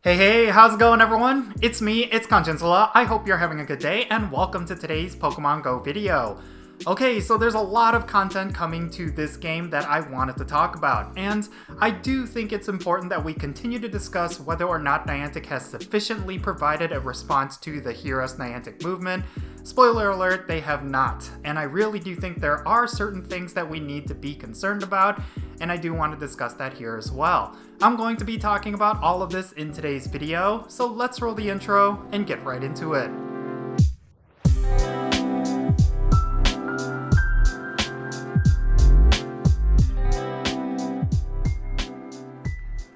Hey, how's it going everyone? It's me, it's Jinsula. I hope you're having a good day and welcome to today's Pokemon Go video. Okay, so there's a lot of content coming to this game that I wanted to talk about, and I do think it's important that we continue to discuss whether or not Niantic has sufficiently provided a response to the Heroes Niantic movement. Spoiler alert, they have not, and I really do think there are certain things that we need to be concerned about, and I do want to discuss that here as well. I'm going to be talking about all of this in today's video, so let's roll the intro and get right into it.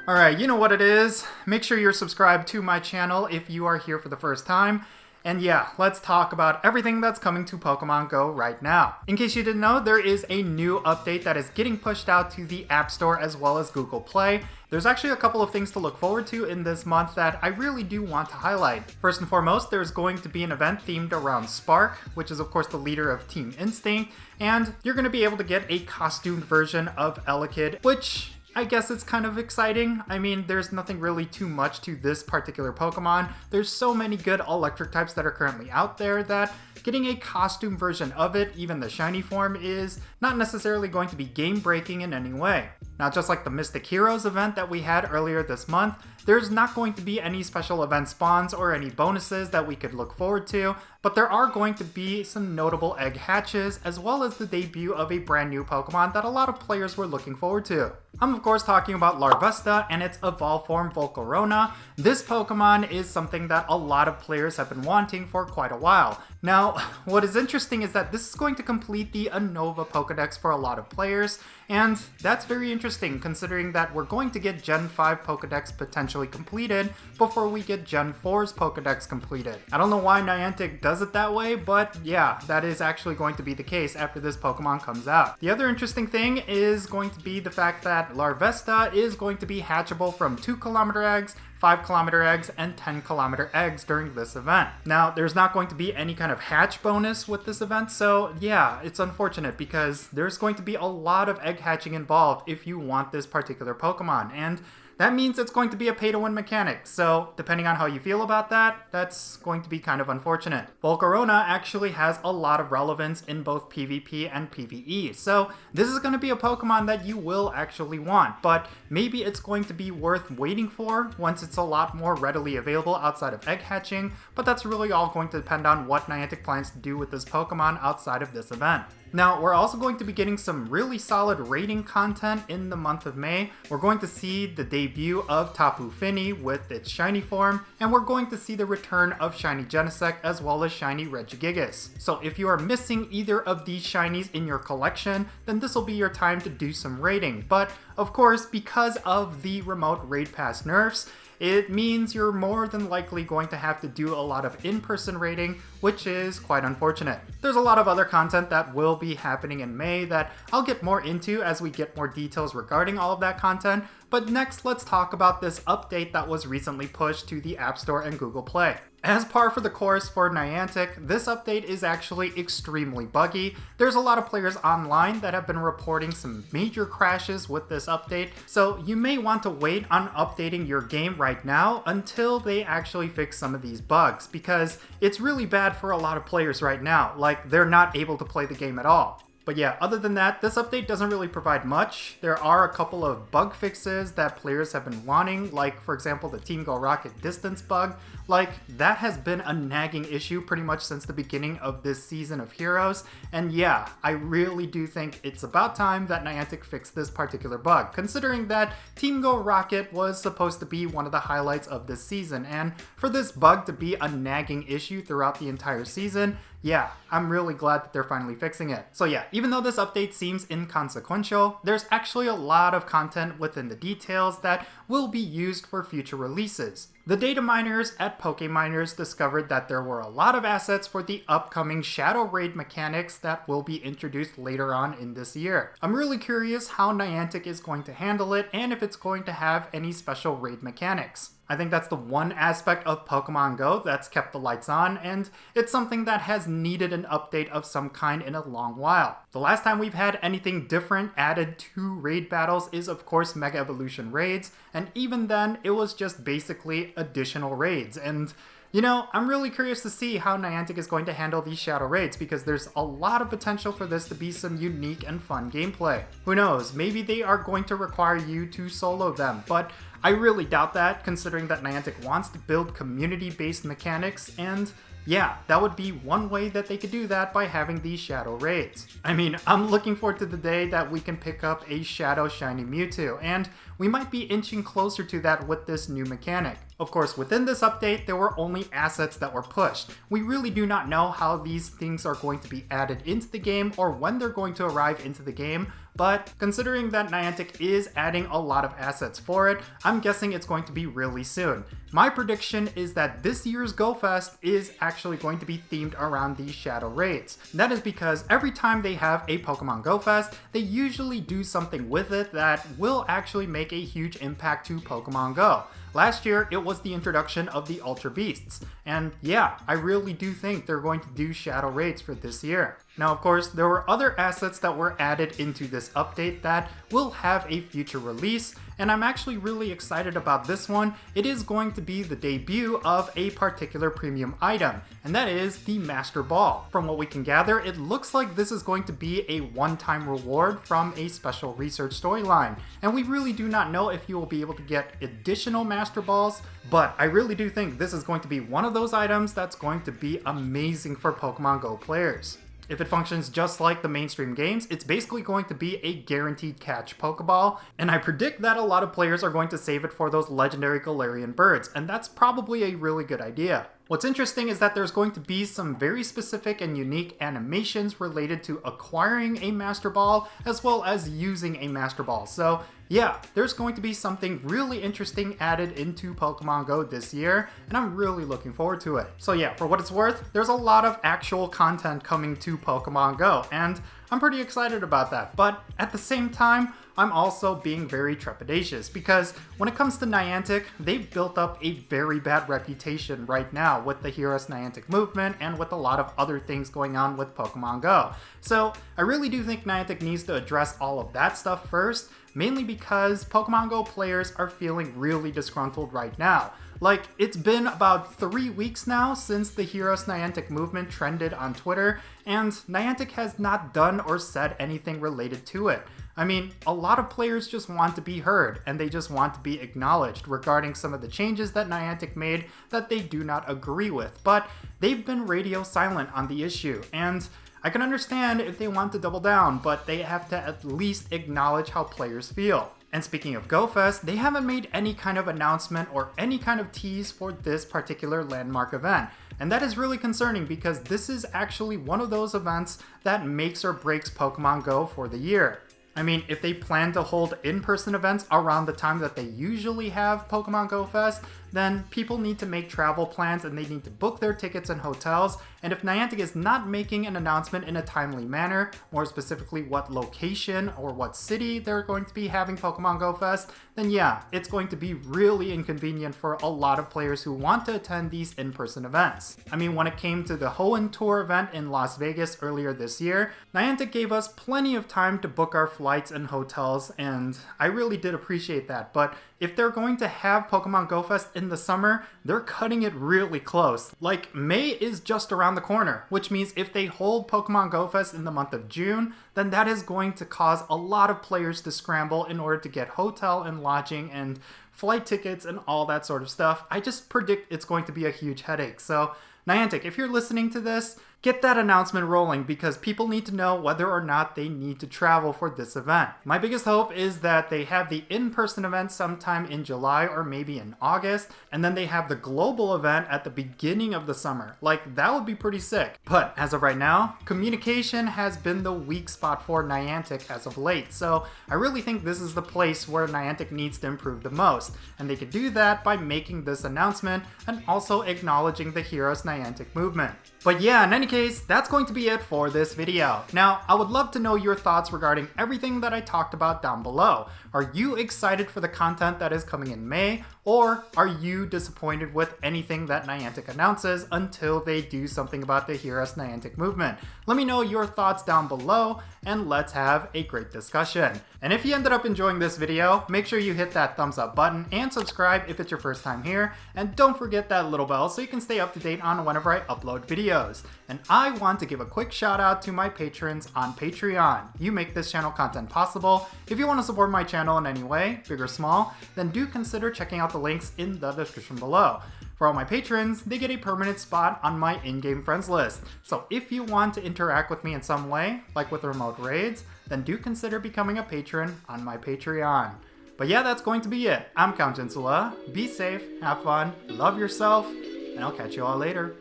Alright, you know what it is. Make sure you're subscribed to my channel if you are here for the first time. And yeah, let's talk about everything that's coming to Pokemon Go right now. In case you didn't know, there is a new update that is getting pushed out to the App Store as well as Google Play. There's actually a couple of things to look forward to in this month that I really do want to highlight. First and foremost, there's going to be an event themed around Spark, which is of course the leader of Team Instinct, and you're going to be able to get a costumed version of Lakey, which I guess it's kind of exciting. I mean, there's nothing really too much to this particular Pokemon. There's so many good electric types that are currently out there that getting a costume version of it, even the shiny form, is not necessarily going to be game-breaking in any way. Now, just like the Mystic Heroes event that we had earlier this month, there's not going to be any special event spawns or any bonuses that we could look forward to, but there are going to be some notable egg hatches, as well as the debut of a brand new Pokemon that a lot of players were looking forward to. I'm of course talking about Larvesta and its evolved form Volcarona. This Pokemon is something that a lot of players have been wanting for quite a while. Now, what is interesting is that this is going to complete the Unova Pokedex for a lot of players, and that's very interesting considering that we're going to get Gen 5 Pokedex potentially completed before we get Gen 4's Pokedex completed. I don't know why Niantic does it that way, but yeah, that is actually going to be the case after this Pokemon comes out. The other interesting thing is going to be the fact that Larvesta is going to be hatchable from 2km eggs, 5km eggs, and 10km eggs during this event. Now, there's not going to be any kind of hatch bonus with this event, so yeah, it's unfortunate because there's going to be a lot of egg hatching involved if you want this particular Pokemon, and that means it's going to be a pay-to-win mechanic, so depending on how you feel about that, that's going to be kind of unfortunate. Volcarona actually has a lot of relevance in both PvP and PvE, so this is going to be a Pokemon that you will actually want, but maybe it's going to be worth waiting for once it's a lot more readily available outside of egg hatching, but that's really all going to depend on what Niantic plans to do with this Pokemon outside of this event. Now, we're also going to be getting some really solid rating content in the month of May. We're going to see the debut of Tapu Fini with its shiny form, and we're going to see the return of shiny Genesect as well as shiny Regigigas. So if you are missing either of these shinies in your collection, then this will be your time to do some raiding. But of course, because of the remote raid pass nerfs, it means you're more than likely going to have to do a lot of in-person raiding, which is quite unfortunate. There's a lot of other content that will be happening in May that I'll get more into as we get more details regarding all of that content, but next let's talk about this update that was recently pushed to the App Store and Google Play. As par for the course for Niantic, this update is actually extremely buggy. There's a lot of players online that have been reporting some major crashes with this update, so you may want to wait on updating your game right now until they actually fix some of these bugs, because it's really bad for a lot of players right now, like they're not able to play the game at all. But yeah, other than that, this update doesn't really provide much. There are a couple of bug fixes that players have been wanting, like for example the Team Go Rocket distance bug. Like, that has been a nagging issue pretty much since the beginning of this season of Heroes, and yeah, I really do think it's about time that Niantic fixed this particular bug, considering that Team Go Rocket was supposed to be one of the highlights of this season, and for this bug to be a nagging issue throughout the entire season, yeah, I'm really glad that they're finally fixing it. So yeah, even though this update seems inconsequential, there's actually a lot of content within the details that will be used for future releases. The data miners at PokeMiners discovered that there were a lot of assets for the upcoming Shadow Raid mechanics that will be introduced later on in this year. I'm really curious how Niantic is going to handle it and if it's going to have any special raid mechanics. I think that's the one aspect of Pokemon Go that's kept the lights on, and it's something that has needed an update of some kind in a long while. The last time we've had anything different added to raid battles is of course Mega Evolution raids, and even then it was just basically additional raids. And you know, I'm really curious to see how Niantic is going to handle these shadow raids, because there's a lot of potential for this to be some unique and fun gameplay. Who knows, maybe they are going to require you to solo them, but I really doubt that, considering that Niantic wants to build community-based mechanics, and yeah, that would be one way that they could do that, by having these shadow raids. I mean, I'm looking forward to the day that we can pick up a Shadow Shiny Mewtwo, and we might be inching closer to that with this new mechanic. Of course, within this update, there were only assets that were pushed. We really do not know how these things are going to be added into the game or when they're going to arrive into the game, but considering that Niantic is adding a lot of assets for it, I'm guessing it's going to be really soon. My prediction is that this year's Go Fest is actually going to be themed around these shadow raids. That is because every time they have a Pokemon Go Fest, they usually do something with it that will actually make a huge impact to Pokemon Go. Last year, it was the introduction of the Ultra Beasts, and yeah, I really do think they're going to do shadow raids for this year. Now, of course, there were other assets that were added into this update that will have a future release, and I'm actually really excited about this one. It is going to be the debut of a particular premium item, and that is the Master Ball. From what we can gather, it looks like this is going to be a one-time reward from a special research storyline, and we really do not know if you will be able to get additional Master Balls, but I really do think this is going to be one of those items that's going to be amazing for Pokemon Go players. If it functions just like the mainstream games, it's basically going to be a guaranteed catch Pokeball, and I predict that a lot of players are going to save it for those legendary Galarian birds, and that's probably a really good idea. What's interesting is that there's going to be some very specific and unique animations related to acquiring a Master Ball as well as using a Master Ball. So yeah, there's going to be something really interesting added into Pokemon Go this year, and I'm really looking forward to it. So yeah, for what it's worth, there's a lot of actual content coming to Pokemon Go, and I'm pretty excited about that. But at the same time, I'm also being very trepidatious, because when it comes to Niantic, they've built up a very bad reputation right now with the Heroes Niantic movement and with a lot of other things going on with Pokemon Go. So I really do think Niantic needs to address all of that stuff first, mainly because Pokemon Go players are feeling really disgruntled right now. Like, it's been about 3 weeks now since the Heroes Niantic movement trended on Twitter, and Niantic has not done or said anything related to it. I mean, a lot of players just want to be heard, and they just want to be acknowledged regarding some of the changes that Niantic made that they do not agree with, but they've been radio silent on the issue, and I can understand if they want to double down, but they have to at least acknowledge how players feel. And speaking of GoFest, they haven't made any kind of announcement or any kind of tease for this particular landmark event. And that is really concerning, because this is actually one of those events that makes or breaks Pokemon Go for the year. I mean, if they plan to hold in-person events around the time that they usually have Pokemon Go Fest, then people need to make travel plans and they need to book their tickets and hotels. And if Niantic is not making an announcement in a timely manner, more specifically what location or what city they're going to be having Pokemon Go Fest, then yeah, it's going to be really inconvenient for a lot of players who want to attend these in-person events. I mean, when it came to the Hoenn Tour event in Las Vegas earlier this year, Niantic gave us plenty of time to book our flights and hotels, and I really did appreciate that. But if they're going to have Pokemon Go Fest in the summer, they're cutting it really close. Like, May is just around the corner, which means if they hold Pokemon Go Fest in the month of June, then that is going to cause a lot of players to scramble in order to get hotel and lodging and flight tickets and all that sort of stuff. I just predict it's going to be a huge headache. So Niantic, if you're listening to this, get that announcement rolling, because people need to know whether or not they need to travel for this event. My biggest hope is that they have the in-person event sometime in July or maybe in August, and then they have the global event at the beginning of the summer. Like, that would be pretty sick. But as of right now, communication has been the weak spot for Niantic as of late, so I really think this is the place where Niantic needs to improve the most, and they could do that by making this announcement and also acknowledging the Heroes Niantic movement. But yeah, in any case, that's going to be it for this video. Now, I would love to know your thoughts regarding everything that I talked about down below. Are you excited for the content that is coming in May, or are you disappointed with anything that Niantic announces until they do something about the Hear Us Niantic movement? Let me know your thoughts down below, and let's have a great discussion. And if you ended up enjoying this video, make sure you hit that thumbs up button and subscribe if it's your first time here, and don't forget that little bell so you can stay up to date on whenever I upload videos. And I want to give a quick shout out to my patrons on Patreon. You make this channel content possible. If you want to support my channel in any way, big or small, then do consider checking out the links in the description below. For all my patrons, they get a permanent spot on my in-game friends list. So if you want to interact with me in some way, like with remote raids, then do consider becoming a patron on my Patreon. But yeah, that's going to be it. I'm Count Jinsula. Be safe, have fun, love yourself, and I'll catch you all later.